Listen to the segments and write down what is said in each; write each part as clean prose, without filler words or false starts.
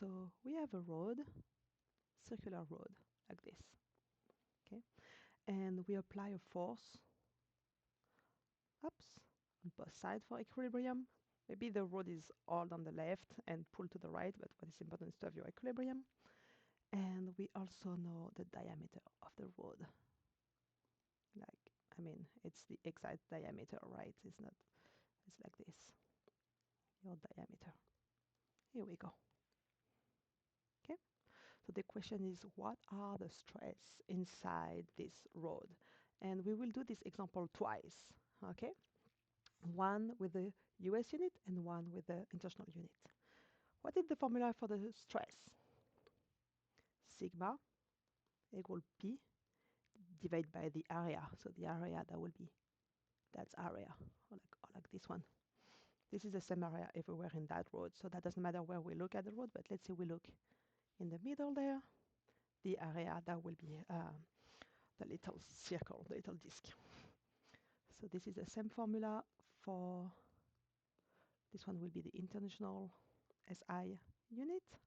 So we have a road, circular road, like this. Okay, and we apply a force, oops, on both sides for equilibrium. Maybe the road is all on the left and pull to the right, but what is important is to have your equilibrium. And we also know the diameter of the road. Like, I mean, it's the exact diameter, right? It's not, it's like this, your diameter. Here we go. Okay, so the question is, what are the stress inside this road? And we will do this example twice, okay? One with the US unit and one with the international unit. What is the formula for the stress? Sigma equal P divided by the area. So the area, that will be, that's area, or like this one. This is the same area everywhere in that road, so that doesn't matter where we look at the road, but let's say we look in the middle there, the area, that will be the little circle, the little disc. So this is the same formula for, this one will be the international SI unit,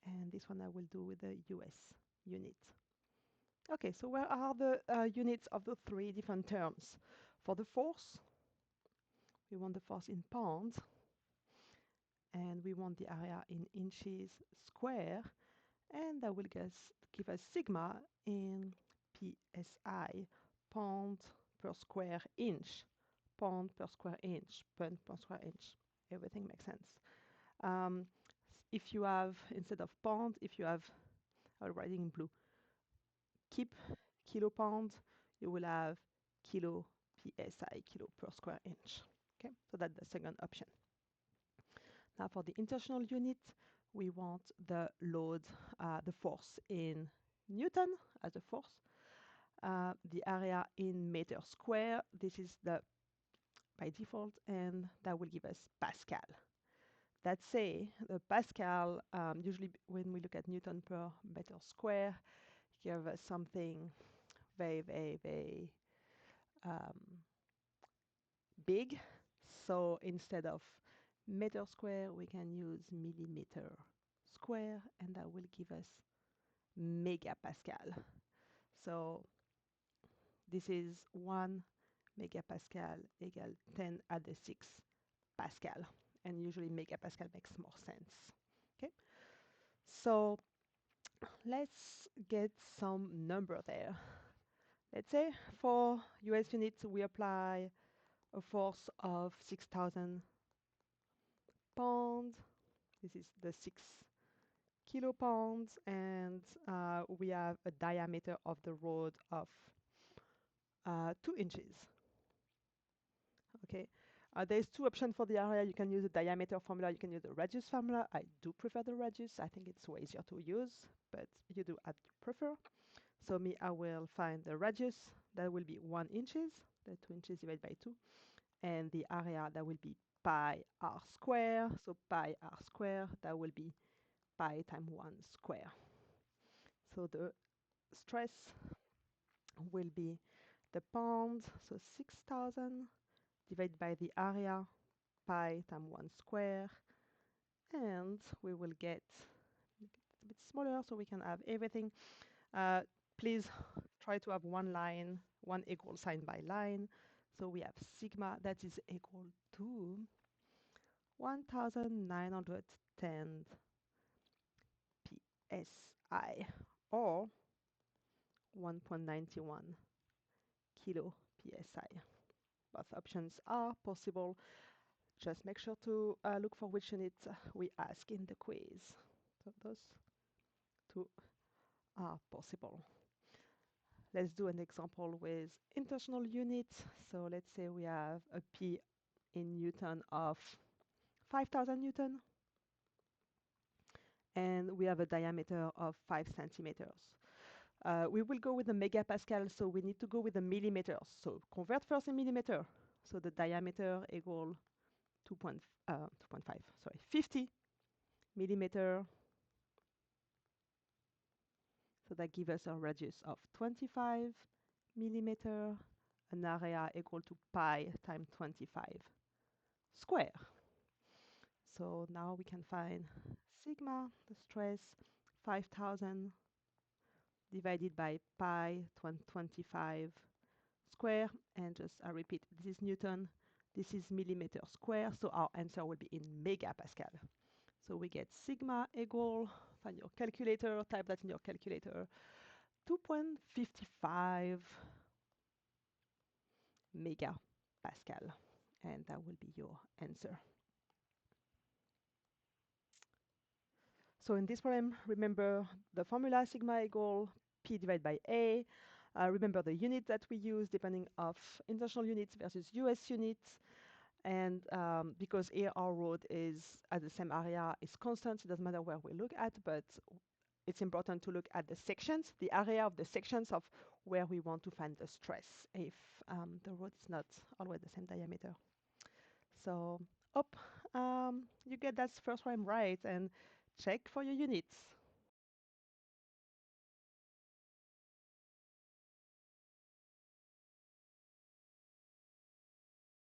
and this one I will do with the US unit. Okay, so where are the units of the three different terms? For the force, we want the force in pounds, and we want the area in inches square, and that will give us sigma in psi, pound per square inch, pound per square inch, pound per square inch. Everything makes sense. If you have, instead of pound, if you have, I'm writing in blue, keep kilopound, you will have kilo psi, kilo per square inch. Okay, so that's the second option. Now for the international unit, we want the load, the force in Newton as a force, the area in meter square. This is the by default, and that will give us Pascal. Let's say the Pascal, usually when we look at Newton per meter square, give us something very, very, very big. So instead of meter square, we can use millimeter square, and that will give us megapascal. So this is 1 megapascal equal 10 at the 6 Pascal. And usually megapascal makes more sense. Okay, so let's get some number there. Let's say for US units, we apply a force of 6,000 pounds. This is the 6 kilopounds, and we have a diameter of the road of 2 inches. Okay, there's two options for the area. You can use the diameter formula, you can use the radius formula. I do prefer the radius. I think it's way easier to use, but you do as you prefer. So me, I will find the radius. That will be 1 inches, the 2 inches divided by 2. And the area, that will be pi r square. So pi r square, that will be pi times 1 square. So the stress will be the pounds, so 6,000 divided by the area, pi times 1 square, and we will get a bit smaller so we can have everything. Please try to have one line, one equal sign by line. So we have sigma, that is equal to 1910 psi, or 1.91 kilo psi. Both options are possible. Just make sure to look for which unit we ask in the quiz. So those two are possible. Let's do an example with international units. So let's say we have a P in Newton of 5,000 Newton, and we have a diameter of 5 centimeters. We will go with the megapascal, so we need to go with the millimeters. So convert first in millimeter. So the diameter equal 50 millimeter. So that gives us a radius of 25 millimeter, an area equal to pi times 25 square. So now we can find sigma, the stress, 5,000 divided by pi 25 square, and just I repeat, this is Newton, this is millimeter square, so our answer will be in megapascal. So we get sigma equal, find your calculator, type that in your calculator, 2.55 megapascal, and that will be your answer. So in this problem, remember the formula sigma equal P divided by A. Remember the unit that we use depending of international units versus US units. And because here our road is at the same area is constant, it doesn't matter where we look at, but it's important to look at the sections, the area of the sections of where we want to find the stress if the road is not always the same diameter. So hope you get that first one right and check for your units.